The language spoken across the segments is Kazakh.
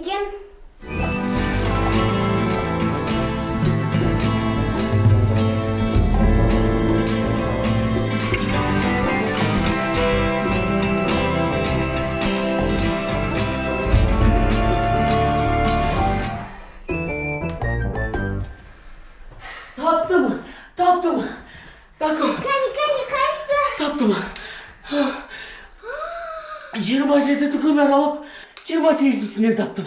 экен. Таптым. Таком. Кәне, қайсы? Таптым. 27 дүкен аралап, 28-сінен таптым.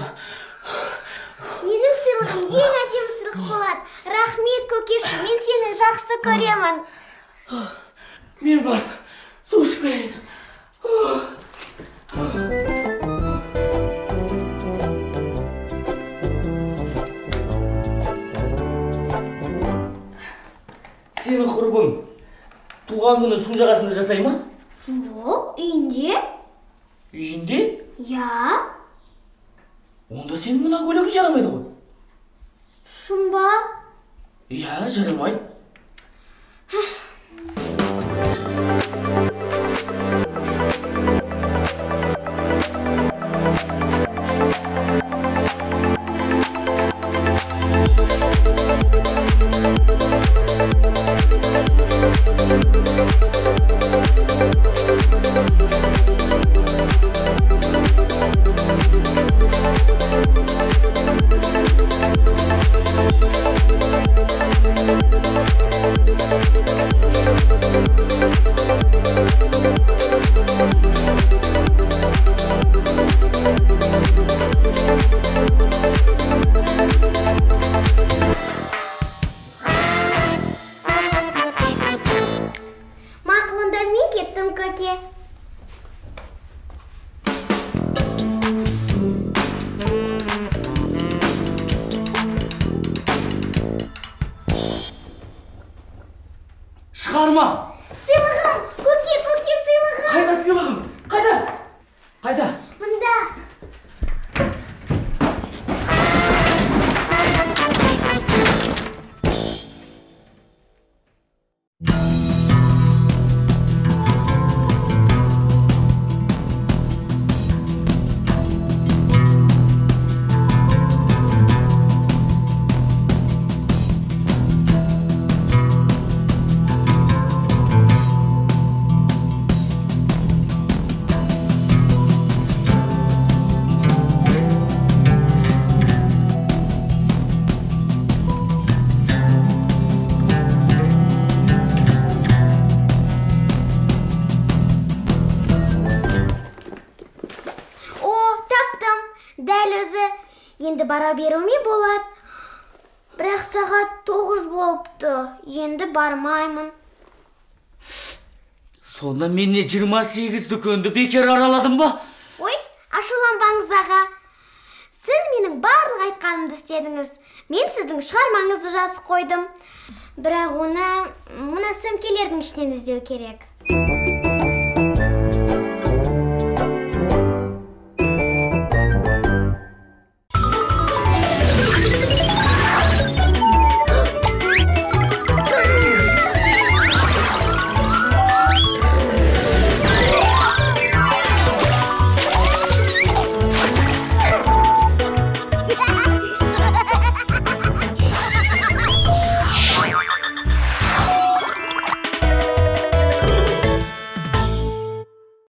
Менің сыйлығым ең әдемі сыйлық болады. Рахмет, көкеші, мен сені жақсы көремін. Мен барып, су ішпейін. Сенің құрбың туған күні су жағасында жасай ма? Жоқ, үйінде. Үйінде? Я. Онда сенің мына көйлегің жарамайды ғой. Шын ба? Я, жарамайды. Шығарма! Сыйлығым! Көке, сыйлығым! Қайда сыйлығым? Қайда? Мында. Дәл өзі, енді бара беруме болады. Бірақ сағат 9 болыпты, енді бармаймын. Сонда мен 28 дүкенді бекер араладым ба? Ой, ашуланбаңыз аға. Сіз менің барлық айтқанымды істедіңіз. Мен сіздің шығармаңызды жазып қойдым. Бірақ оны мына сөмкелердің ішінен іздеу керек.